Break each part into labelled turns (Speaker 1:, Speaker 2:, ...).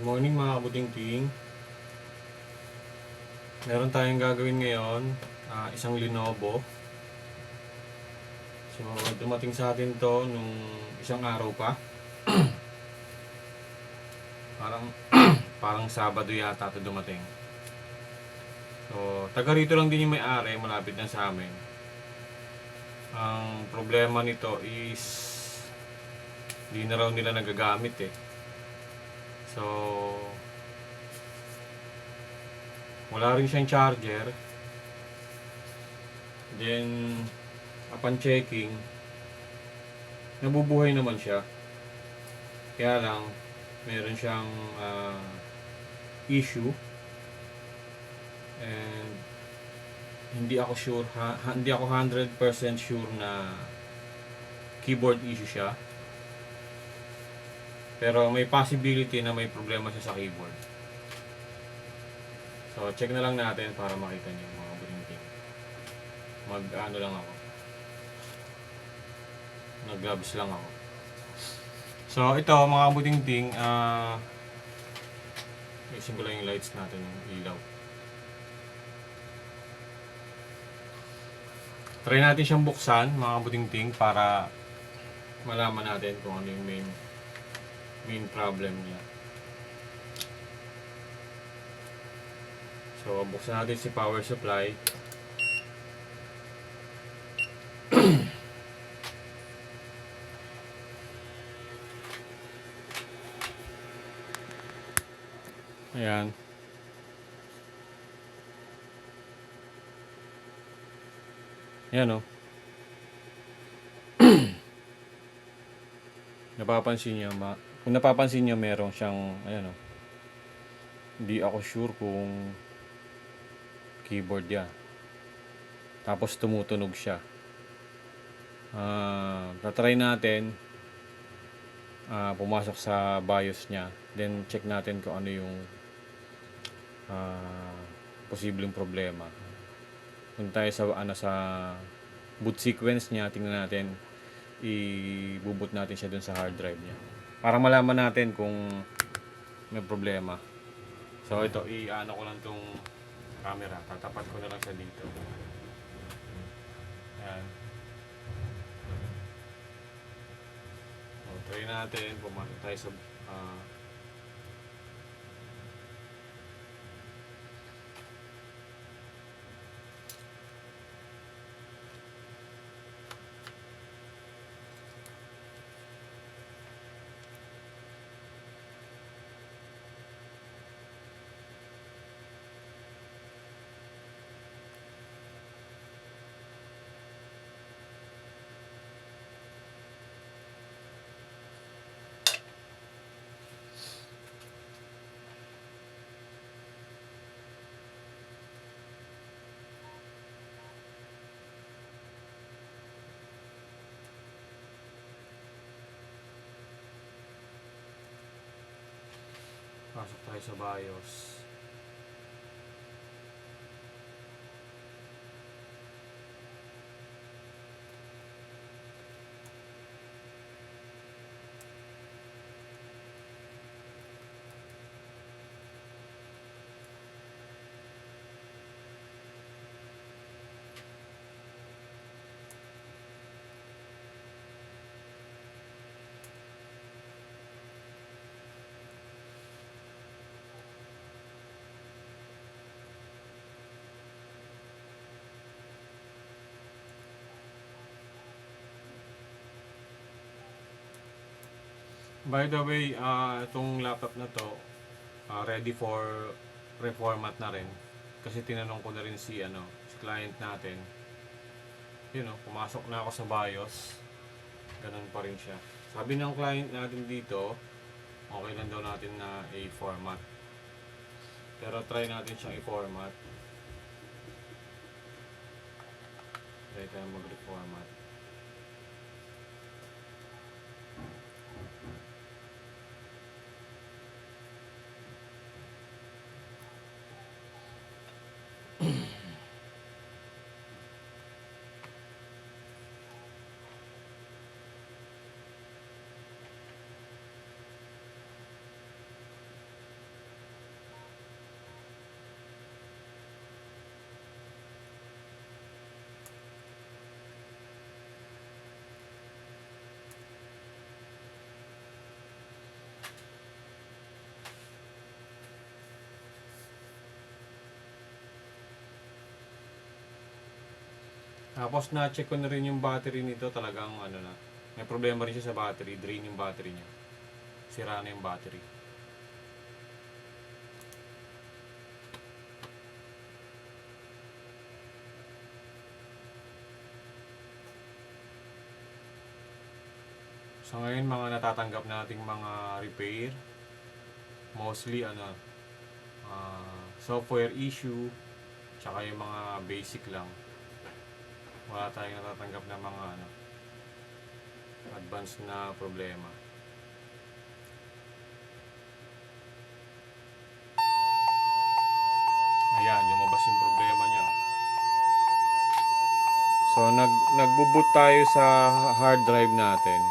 Speaker 1: Good morning mga kabutingting. Meron tayong gagawin ngayon, isang Lenovo. So dumating sa atin to nung isang araw pa. Parang parang Sabado yata to dumating. So taga rito lang din yung may-ari, malapit na sa amin. Ang problema nito is hindi na raw nila nagagamit eh. So wala rin siyang charger. Then upon checking, nabubuhay naman siya. Kaya lang meron siyang issue, and hindi ako sure, hindi ako 100% sure na keyboard issue siya. Pero may possibility na may problema siya sa keyboard. So check na lang natin para makita niyo mga bulinting. Mag-ano lang ako. Nag-gloves lang ako. So ito mga bulinting, isin ko lang yung lights natin, yung ilaw. Try natin siyang buksan mga butingting para malaman natin kung ano yung main problem niya. So buksan natin si power supply. Ayan. Ayan o. Napapansin nyo, kung napapansin nyo, meron siyang, ayan o. Hindi ako sure kung keyboard yan. Tapos tumutunog siya. Tatry natin pumasok sa BIOS niya. Then check natin kung ano yung posibleng problema. Punta tayo sa boot sequence niya, tingnan natin, i-boot natin siya dun sa hard drive niya para malaman natin kung may problema. So ito, i-ano ko lang tong camera, tatapat ko na lang siya dito. Ayan. So, try natin, pumasok tayo sa pasok tayo sa BIOS. By the way, itong laptop na to, ready for reformat na rin. Kasi tinanong ko na rin si client natin. Pumasok na ako sa BIOS. Ganun pa rin siya. Sabi ng client natin dito, okay lang daw natin na i-format. Pero try natin siyang i-format. Try tayo mag-reformat. Tapos na-check ko na rin yung battery nito, talagang ano na. May problema rin siya sa battery, drain yung battery niya. Sira na yung battery. So ngayon mga natatanggap nating mga repair, mostly ano, software issue, tsaka yung mga basic lang. Wala tayong natatanggap na mga ano, advanced na problema. Ayan, lumabas yung problema niya. So nagbo-boot tayo sa hard drive natin.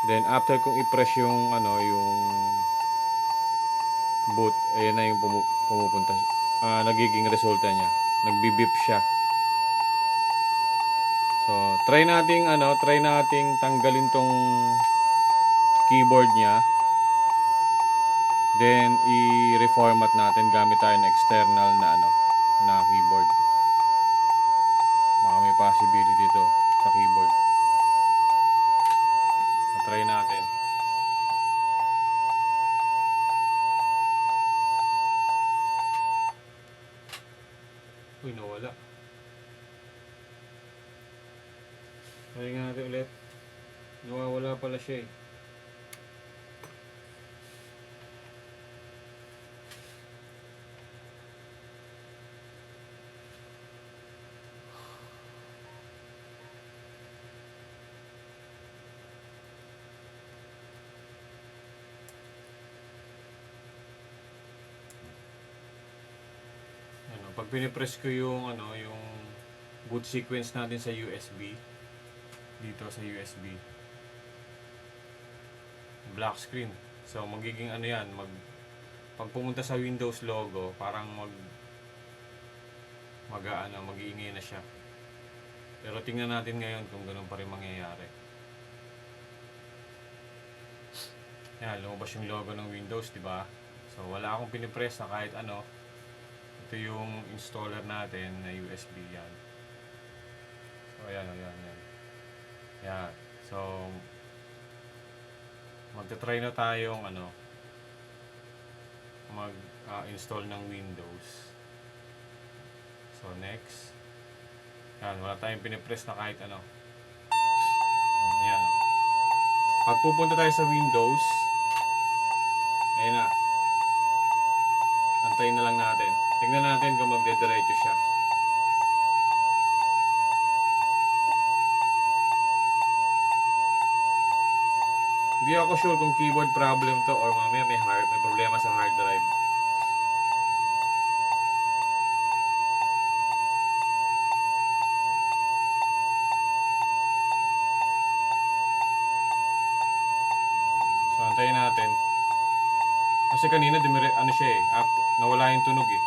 Speaker 1: Then after kong i-press yung ano, yung boot, ayan na yung pumupunta. Nagiging resulta niya. Nagbi-beep siya. So try nating tanggalin tong keyboard niya. Then i-reformat natin gamit tayo ng external na ano, na keyboard. Baka may possibility dito sa keyboard. Try natin. Uy, nawala. Try nga natin ulit. Nawawala pala siya eh. Pag pinipress ko yung ano, yung boot sequence natin sa USB, dito sa USB, black screen. So magiging ano yan, pag pumunta sa Windows logo, parang mag-iingay na siya. Pero tingnan natin ngayon kung ganun pa rin mangyayari. Yan, lumabas yung logo ng Windows, di ba? So wala akong pinipress na kahit ano. Ito yung installer natin na USB yan. So ayan. Yan. So magta-try na tayong ano, mag-install ng Windows. So next. Yan, wala tayong pinipress na kahit ano. Yan. Pag pupunta tayo sa Windows, ayun na. Antayin na lang natin. Tingnan natin kung magdediretso siya. Hindi ako sure kung keyboard problem to or mamaya may problema sa hard drive. So antayin natin. Kasi kanina ano siya eh, nawala yung tunog eh.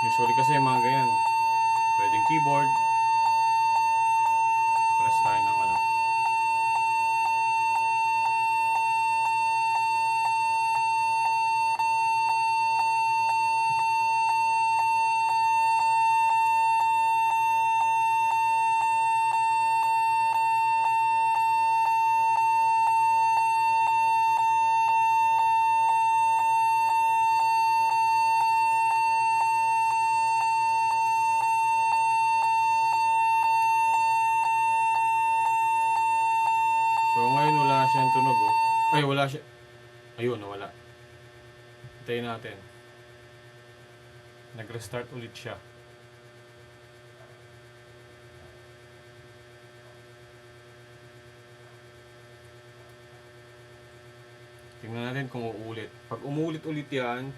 Speaker 1: Usually kasi yung mga ganyan, pwedeng keyboard, press tayo ng ano. So ngayon wala siyang tunog oh. Ay wala siya. Ayun, nawala. Hintayin natin. Nag-restart ulit siya. Tingnan natin kung uulit. Pag umulit-ulit yan,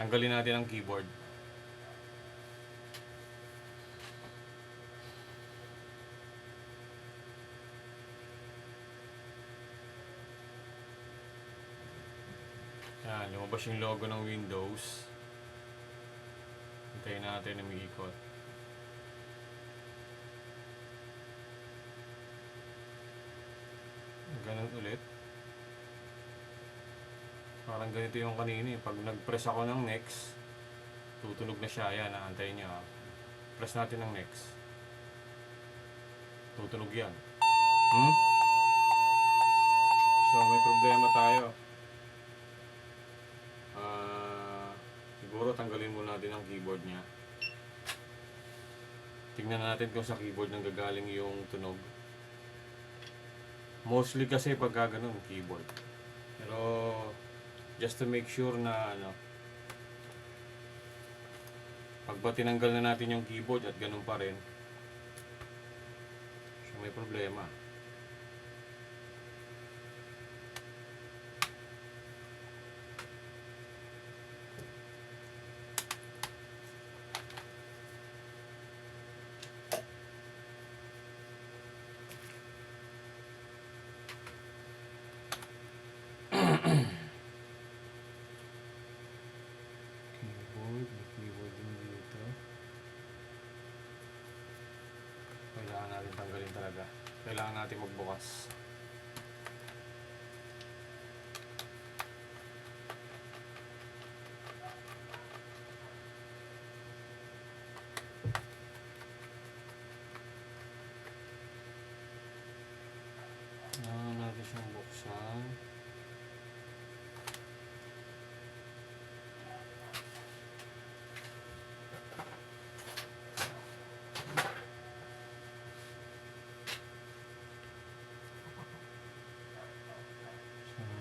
Speaker 1: tanggalin natin ang keyboard. Yan, lumabas yung logo ng Windows. Hintayin natin na umiikot. Ganun ulit. Parang ganito yung kanina eh. Pag nag-press ako ng next, tutunog na siya. Ayan, naantayin niya. Press natin ng next. Tutunog yan. So may problema tayo. Siguro tanggalin muna natin ang keyboard niya. Tingnan natin kung sa keyboard nang gagaling yung tunog. Mostly kasi pag ganun keyboard. Pero just to make sure na pag ba tinanggal na natin yung keyboard at ganun pa rin, so may problema. Keyboard din dito. Kailangan natin tanggalin talaga. Kailangan natin magbukas. Kailangan natin siyang buksan.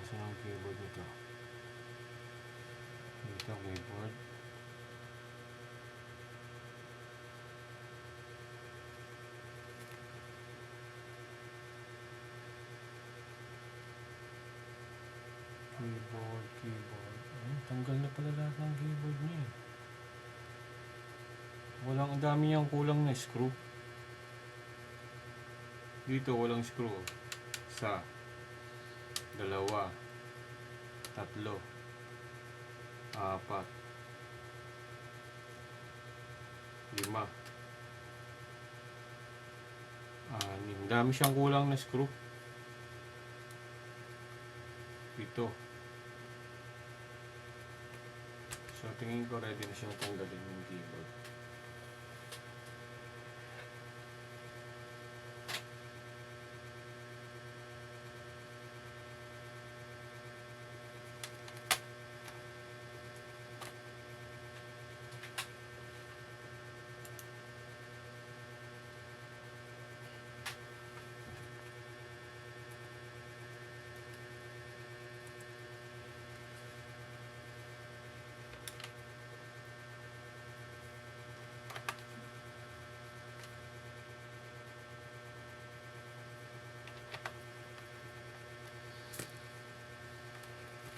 Speaker 1: Saan ang keyboard nito? Dito keyboard. Keyboard. Tanggal na pala lahat ng keyboard niya eh. Ang dami niyang kulang na screw. Dito walang screw. Isa, dalawa, tatlo, apat, lima, anim. Dami siyang kulang na screw. Ito. So tingin ko ready na siyang tanggalin yung keyboard.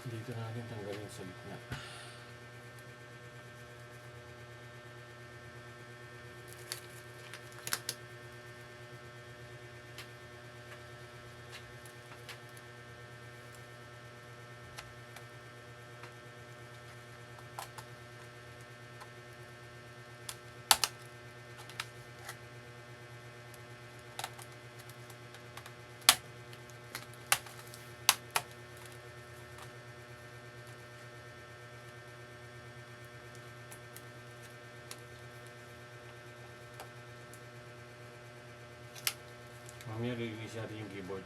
Speaker 1: Dito natin tanggalin sa gitna. Mamaya release natin yung keyboard.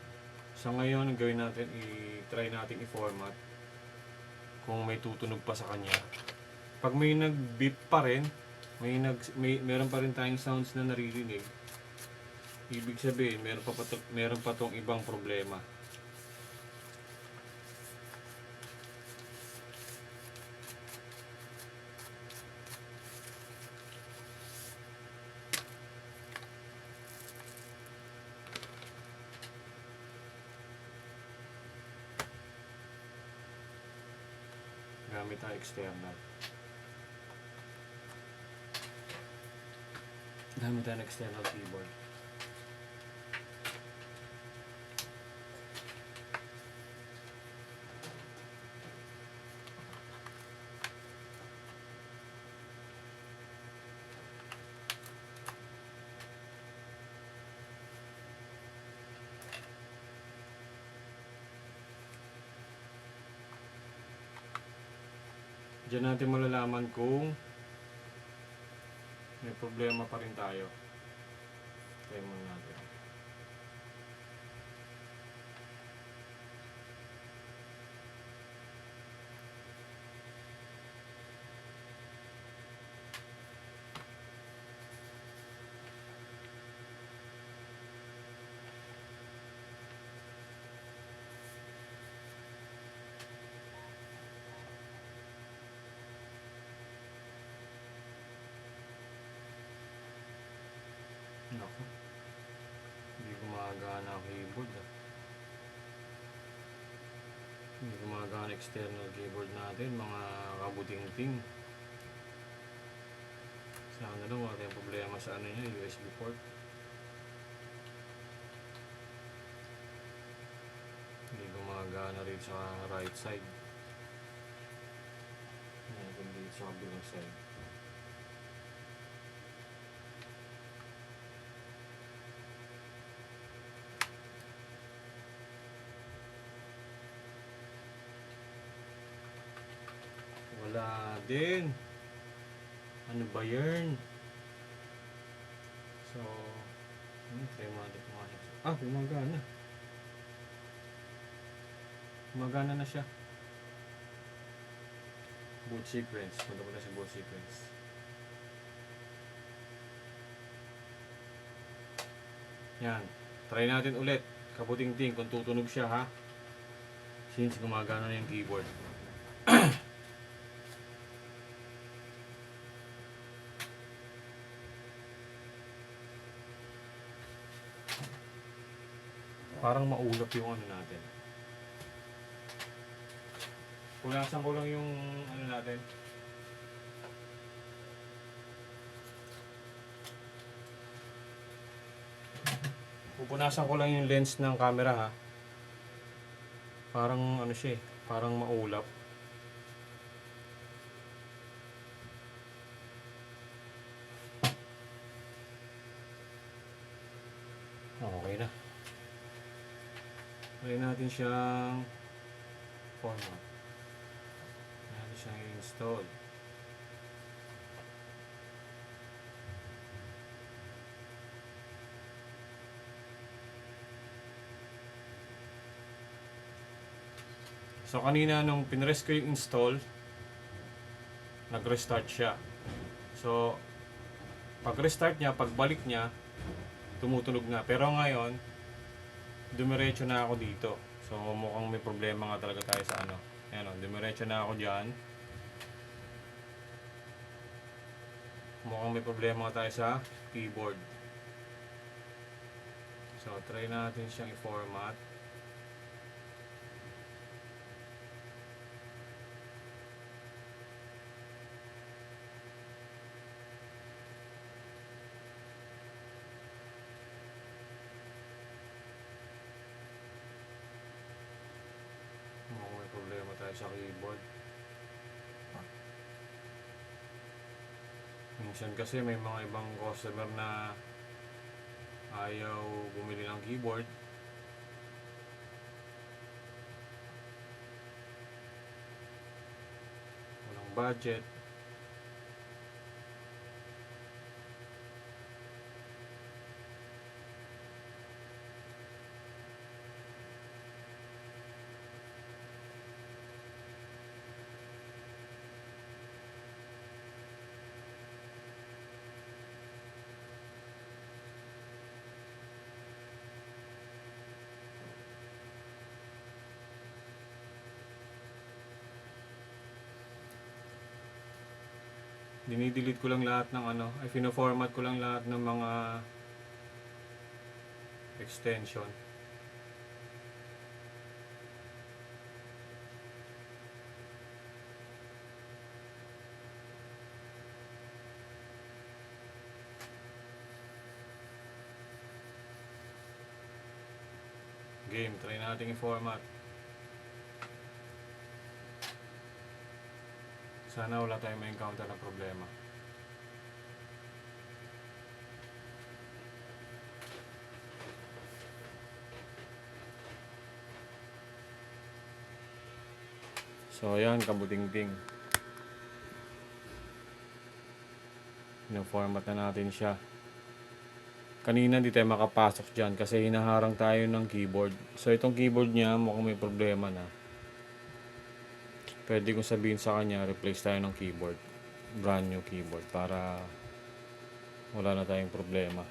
Speaker 1: So ngayon, ang gawin natin, i-try natin i-format kung may tutunog pa sa kanya. Pag may nag-beep pa rin, meron pa rin tayong sounds na naririnig, ibig sabihin, meron pa tong ibang problema. Gamit ang external. Gamit ang external keyboard. Diyan natin malalaman kung may problema pa rin tayo. Try muna natin. Naku, hindi gumagana ang keyboard ah. Hindi gumagana external keyboard natin, mga kabuting-ting. Sana lang wala tayong problema sa ano niya, USB port. Hindi gumagana rin sa right side. Kundi sa kabilang side. Wala din. Ano ba yun? So, try mo natin pumasok. Ah, gumagana. Gumagana na siya. Boot sequence. Punta ko na sa boot sequence. Yan. Try natin ulit. Kabuting-ting kung tutunog siya ha. Since gumagana na yung keyboard. Parang maulap yung ano natin. Punasan ko lang yung ano natin. Pupunasan ko lang yung lens ng camera ha. Parang ano siya eh, parang maulap. Okay na. Try natin siyang format. Natin siyang install. So kanina nung pinrest ko yung install, nag-restart siya. So pag restart niya, pagbalik niya, tumutunog na. Pero ngayon, dumiretso na ako dito. So mukhang may problema nga talaga tayo sa ano. Ayan o, dumiretso na ako dyan. Mukhang may problema nga tayo sa keyboard. So try natin siyang i-format. May problema tayo sa keyboard. Minsan kasi may mga ibang customer na ayaw bumili ng keyboard. Walang budget. Dinidelete ko lang lahat ng ano, ay fino-format ko lang lahat ng mga extension. Game, try natin i-format. Sana wala tayong ma-encounter na problema. So ayan, kabuting-ting. Pina-format na natin siya. Kanina hindi tayo makapasok dyan kasi hinaharang tayo ng keyboard. So itong keyboard niya mukhang may problema na. Pwede kong sabihin sa kanya, replace tayo ng keyboard. Brand new keyboard para wala na tayong problema.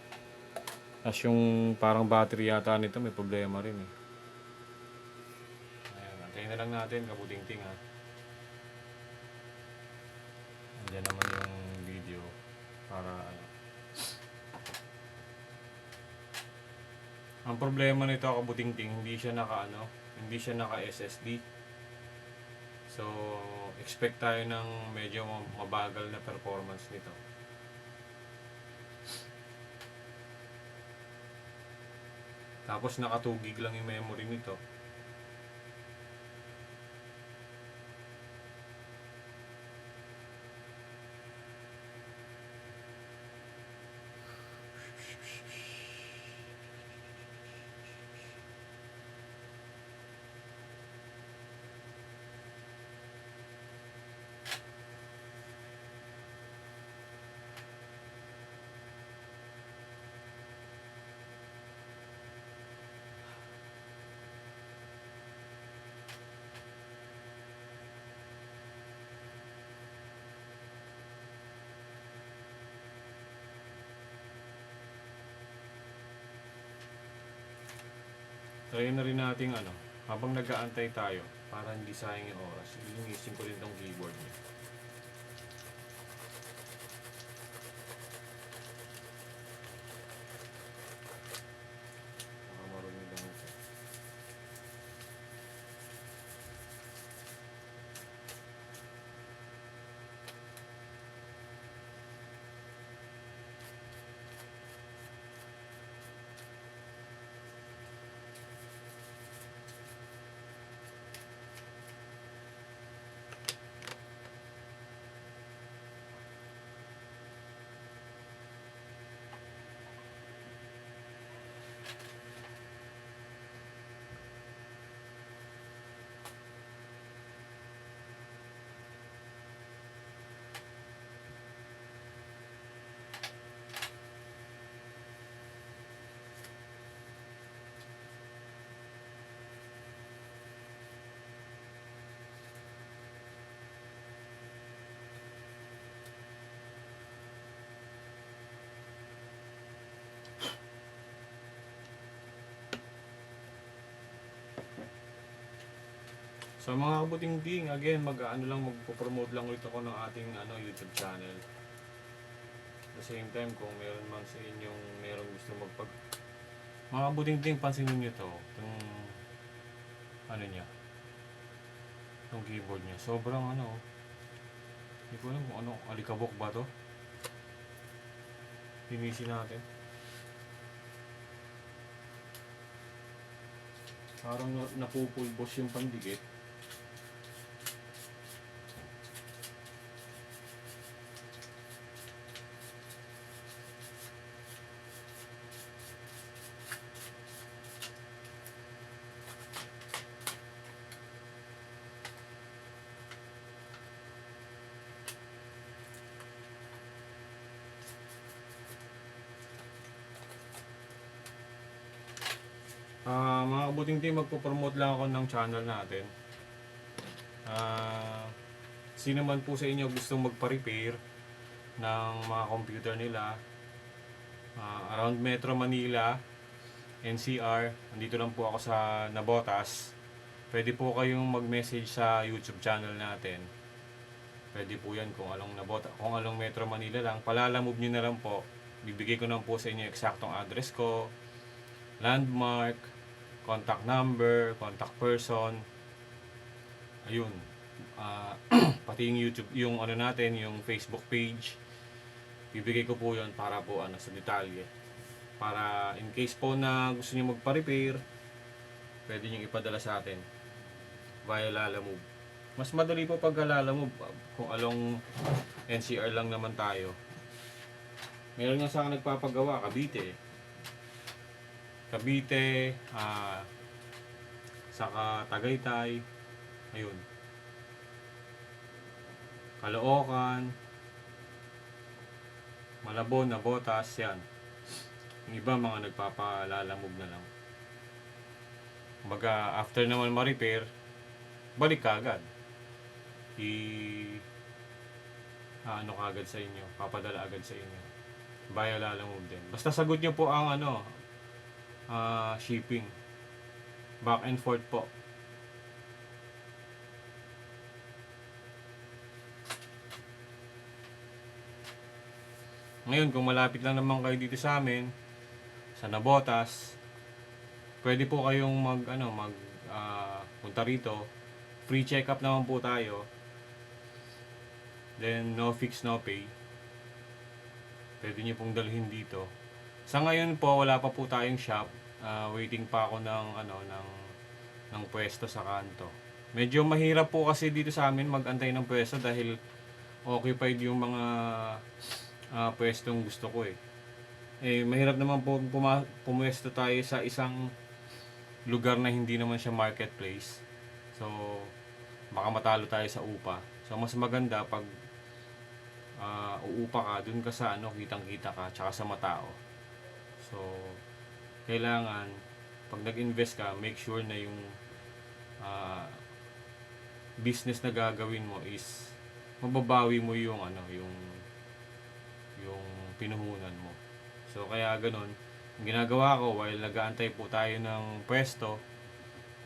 Speaker 1: As yung parang battery yata nito may problema rin eh. Ayan, antayin na lang natin, kabuting-ting ha. Andiyan naman yung video para ano. Ang problema nito kabuting-ting, hindi siya naka SSD. So, expect tayo ng medyo mabagal na performance nito. Tapos naka 2 gig lang yung memory nito. Try na rin natin habang nag-aantay tayo para hindi sayang yung oras. Linisin ko rin tong keyboard niya. Baka marunong lang ito. So mga kabuting-ting, again, magpo-promote lang ulit ako ng ating YouTube channel. At the same time, kung meron man sa inyong meron gusto mga kabuting-ting, pansinin niyo to, itong niya, itong keyboard niya. Sobrang hindi ko alam kung alikabok ba to. Linisin natin. Parang napupulbos yung pandikit. Mga kabuting team, magpo-promote lang ako ng channel natin. Sino man po sa inyo gustong magpa-repair ng mga computer nila around Metro Manila, NCR, nandito lang po ako sa Nabotas. Pwede po kayong mag-message sa YouTube channel natin. Pwede po yan kung anong Metro Manila lang. Palalamove nyo na lang po. Bibigay ko na po sa inyo eksaktong address ko, landmark, contact number, contact person. Ayun. Pati yung YouTube, yung yung Facebook page. Bibigay ko po 'yon para po sa detalye. Para in case po na gusto niyo magpa-repair, pwede niyo ipadala sa atin via Lalamove. Mas madali po pag Lalamove kung along NCR lang naman tayo. Meron nga sa akin nagpapagawa, Cavite, saka Tagaytay, ayun, Caloocan, malabo na botas, yan. Yung iba mga nagpapalalamog na lang. Kumbaga, after naman ma-repair, balik ka agad. Ano kagad sa inyo, papadala agad sa inyo. Baya lalamog din. Basta sagot nyo po ang shipping. Back and forth po. Ngayon, kung malapit lang naman kayo dito sa amin, sa Nabotas, pwede po kayong punta rito. Free check-up naman po tayo. Then, no fix, no pay. Pwede nyo pong dalhin dito. Sa ngayon po, wala pa po tayong shop. Waiting pa ako ng pwesto sa kanto. Medyo mahirap po kasi dito sa amin mag-antay ng pwesto dahil occupied yung mga pwestong gusto ko eh. Mahirap naman po pumwesto tayo sa isang lugar na hindi naman siya marketplace. So, baka matalo tayo sa upa. So, mas maganda pag uupa ka, dun ka sa kitang-kita ka, tsaka sa matao. So, kailangan, pag nag-invest ka, make sure na yung business na gagawin mo is mababawi mo yung pinuhunan mo. So, kaya ganun, ang ginagawa ko, while nag-aantay po tayo ng pwesto,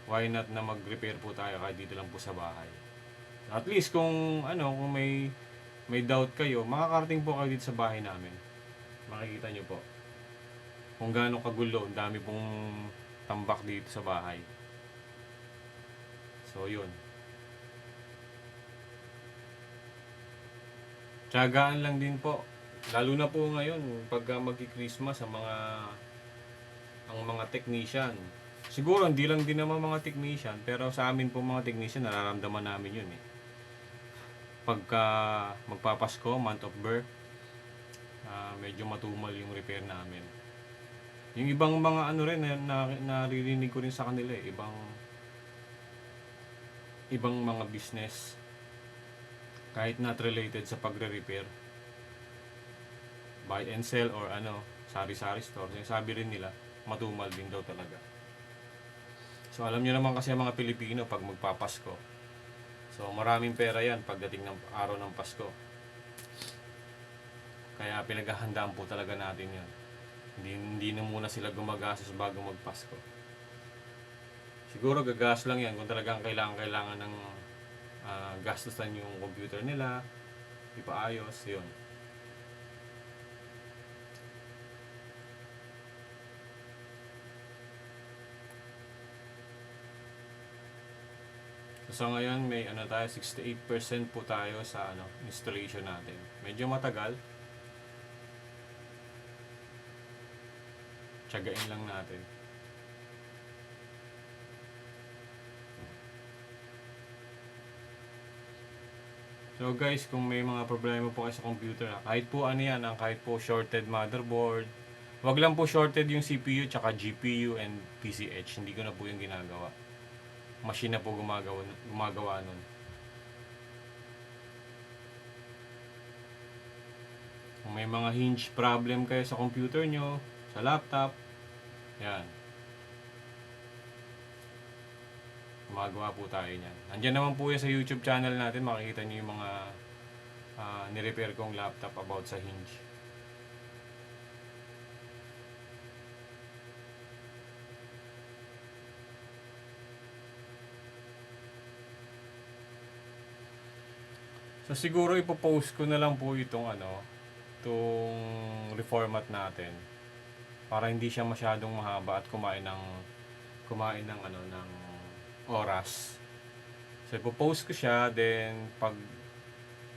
Speaker 1: why not na mag-repair po tayo kahit dito lang po sa bahay. At least kung may doubt kayo, makakarating po kayo dito sa bahay namin. Makikita nyo po kung gaano kagulo, ang dami pong tambak dito sa bahay. So, yun. Tiyagaan lang din po. Lalo na po ngayon, pag magki-Christmas, ang mga technician. Siguro, hindi lang din naman mga technician, pero sa amin po mga technician, nararamdaman namin yun eh. Pagka magpapasko, month of birth, medyo matumal yung repair namin. Yung ibang mga naririnig ko rin sa kanila eh, ibang mga business, kahit not related sa pagre-repair, buy and sell or sari-sari store, sabi rin nila, matumal din daw talaga. So alam nyo naman kasi ang mga Pilipino pag magpapasko, so maraming pera yan pagdating ng araw ng Pasko. Kaya pinaghahandaan po talaga natin yan. Hindi na muna sila gumagastos bago magpasko. Siguro gagas lang yan kung talagang kailangan ng gastusan yung computer nila, ipaayos, yun. So ngayon may tayo 68% po tayo sa installation natin. Medyo matagal. Tiyagain lang natin. So guys, kung may mga problema po kayo sa computer, kahit po kahit po shorted motherboard, wag lang po shorted yung CPU, tsaka GPU and PCH. Hindi ko na po yung ginagawa. Machine na po gumagawa nun. Kung may mga hinge problem kayo sa computer nyo, sa laptop, yan, gumagawa po tayo niyan. Andiyan naman po yan sa YouTube channel natin, makikita nyo yung mga nirepair kong laptop about sa hinge. So siguro ipopost ko na lang po itong reformat natin para hindi siya masyadong mahaba at kumain ng oras. So ipopost ko siya, then pag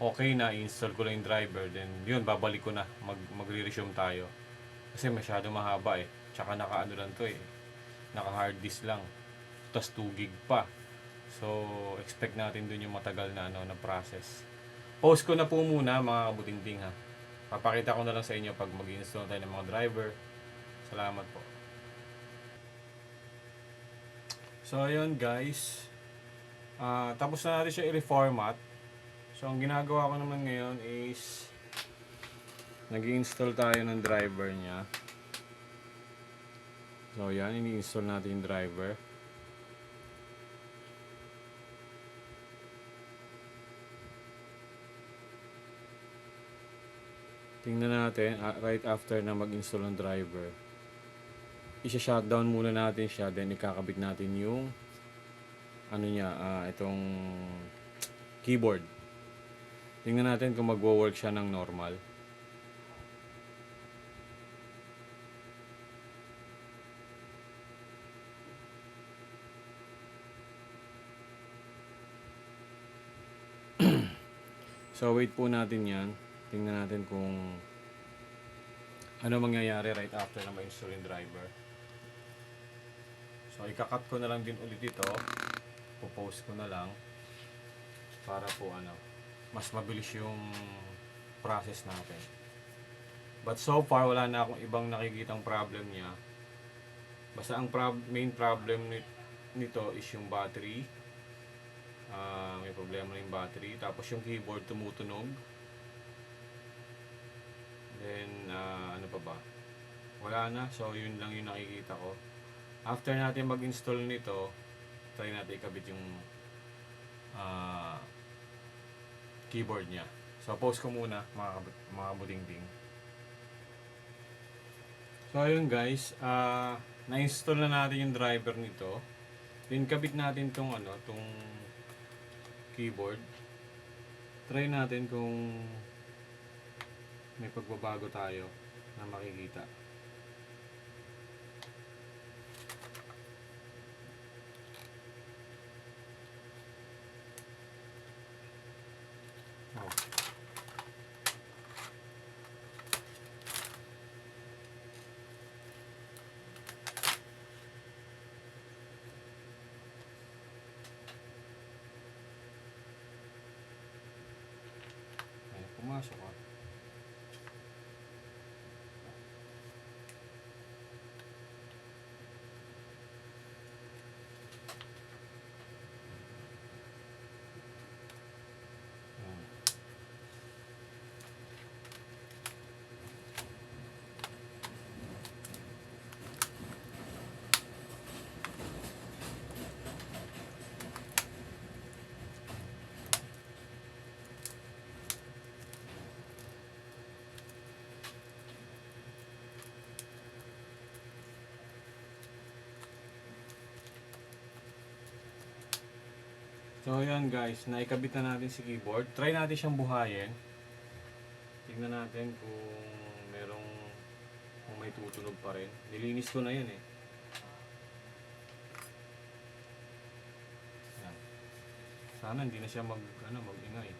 Speaker 1: okay na, install ko lang yung driver, then yun, babalik ko na, magre-resume tayo. Kasi masyado mahaba eh. Tsaka naka lang to eh. Naka hard disk lang. Tapos 2 gig pa. So expect natin dun yung matagal na na process. Post ko na po muna mga kabutingting ha. Papakita ko na lang sa inyo pag mag-install tayo ng mga driver. Salamat po. So ayun guys. Tapos na natin siya i-reformat. So ang ginagawa ko naman ngayon is Nag-i-install tayo ng driver niya. So yan, ini-install natin yung driver. Tingnan natin, right after na mag-install ng driver, isa-shutdown muna natin siya, then ikakabit natin yung ano niya, itong keyboard. Tingnan natin kung magwo-work siya ng normal. So wait po natin yan. Tingnan natin kung ano mangyayari right after na ma-install yung driver. So ikakat ko na lang din ulit ito. Popost ko na lang para po mas mabilis yung process natin. But so far wala na akong ibang nakikitang problem niya. Basta ang main problem nito is yung battery. May problema na yung battery. Tapos yung keyboard tumutunog. Then ano pa ba? Wala na. So yun lang yung nakikita ko. After natin mag-install nito, try natin ikabit yung keyboard niya. So pause ko muna mga buding-ding. So ayun guys, na-install na natin yung driver nito. Then kabit natin tong keyboard. Try natin kung may pagbabago tayo na makikita. Oh. Ay, pumasok ah. So yan guys, naikabit na natin si keyboard. Try natin siyang buhayin. Tingnan natin kung may tutunog pa rin. Nilinis ko na yan eh. Yan. Sana hindi na siya mag-ingay.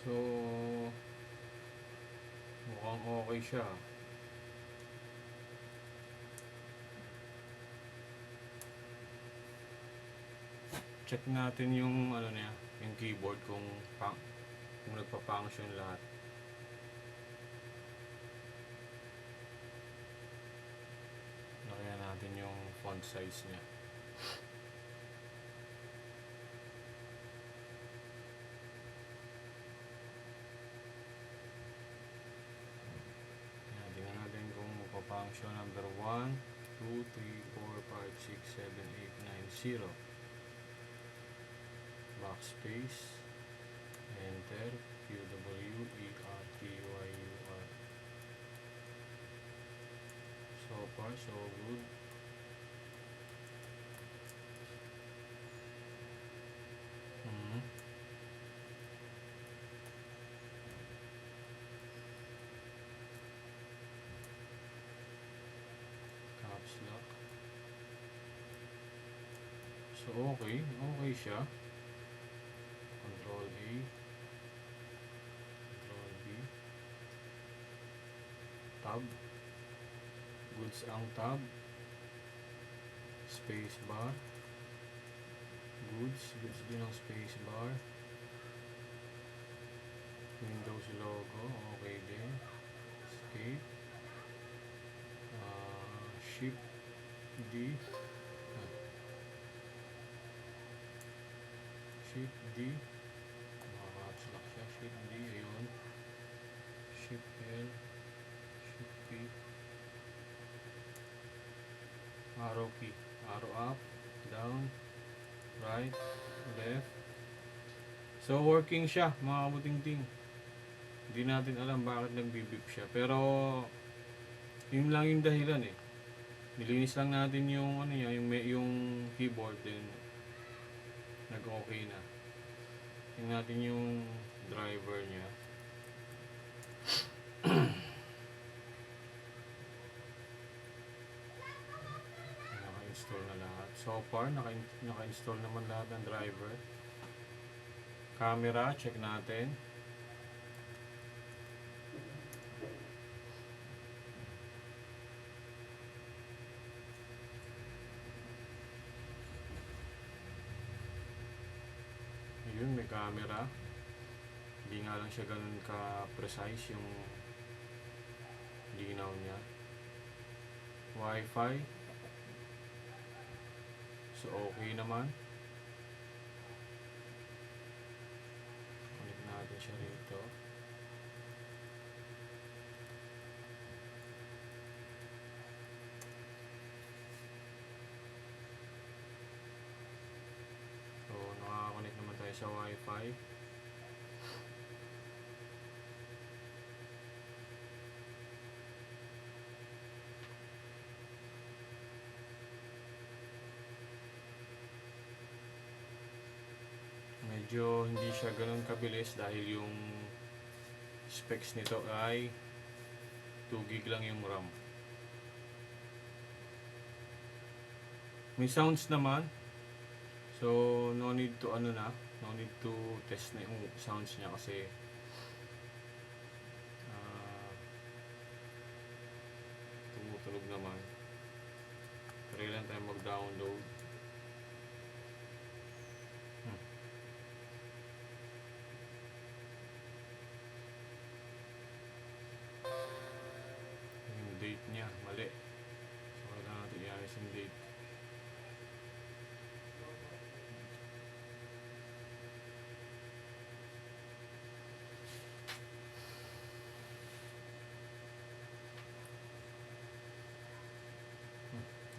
Speaker 1: So mukhang okay siya. Check natin yung yung keyboard kung nagpa-function lahat. Lagyan natin yung font size niya. Tingnan natin kung magpa-function number 1, 2, 3, 4, 5, 6, 7, 8, 9, 0. Backspace, enter, QWERTYUR. so good. Mhm. Caps lock. So okay, okay siya. Control A, Control B, tab. Goods ang tab. Space bar. Goods din ang space bar. Windows logo, okay din. Escape. Shift D. Shift D. Maka-caps lock siya. Shift D, ayun. Shift L. Shift P. Arrow key. Arrow up, down, right, left. So working siya, mga kabuting-ting. Hindi natin alam bakit nagbibip siya. Pero yun lang yung dahilan eh. Nilinis lang natin yung ano niya, yung keyboard din. Nag-okay na. Tingnan natin yung driver niya. Naka-install na lahat. So far, naka-install naman lahat ng driver. Camera, check natin. Ayun, may camera. Hindi nga lang siya ganun ka-precise yung linaw niya. Wi-Fi. So okay naman. Connect natin siya rito. So naka-connect naman tayo sa Wi-Fi. Medyo hindi siya ganun kabilis dahil yung specs nito ay 2 gig lang yung RAM. May sounds naman. So no need to no need to test na yung sounds niya kasi tumutunog naman. Try lang tayo mag-download. Yung date niya, mali. So kailangan natin i-ayos yung date.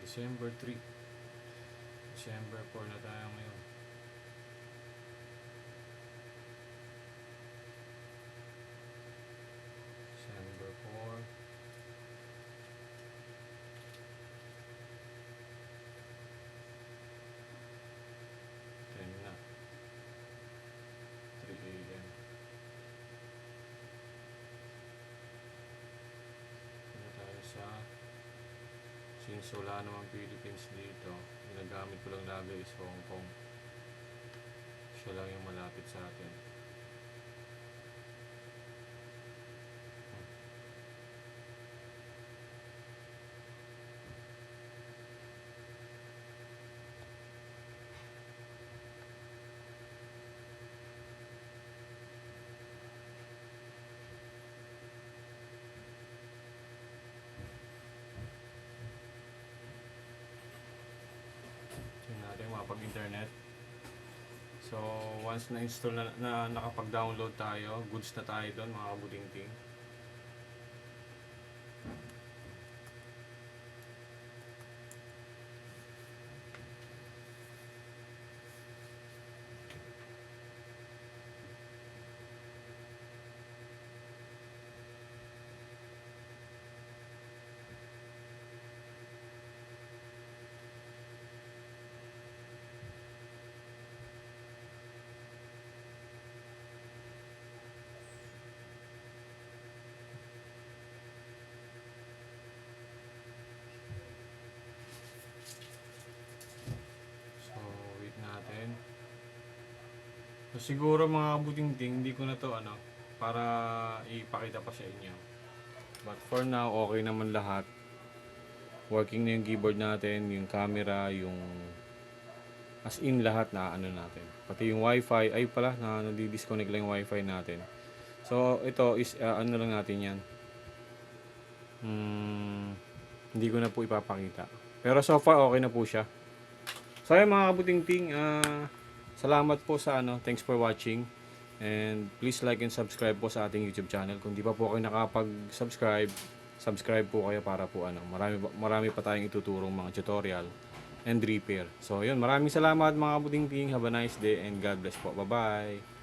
Speaker 1: December 3. December 4 na tayo ngayon. December 4. Then na. 3 AM. Ano tayo sa since wala namang Philippines dito, ginagamit ko lang lagi is Hong Kong. Siya lang yung malapit sa atin. Tingnan natin mapag-internet. So, once na-install na nakapag-download tayo, goods na tayo doon mga kabuting-ting. So siguro mga kabutingting, hindi ko na to para ipakita pa sa inyo. But for now, okay naman lahat. Working na yung keyboard natin, yung camera, yung as in lahat na natin. Pati yung wifi, ay pala, nadi-disconnect lang yung wifi natin. So ito is lang natin yan. Hindi ko na po ipapakita. Pero so far okay na po siya. So ayun mga kabutingting, salamat po sa thanks for watching. And please like and subscribe po sa ating YouTube channel. Kung di pa po kayo nakapag-subscribe, subscribe po kayo para po marami pa tayong ituturong mga tutorial and repair. So yun, maraming salamat mga kabutingting. Have a nice day and God bless po. Bye-bye.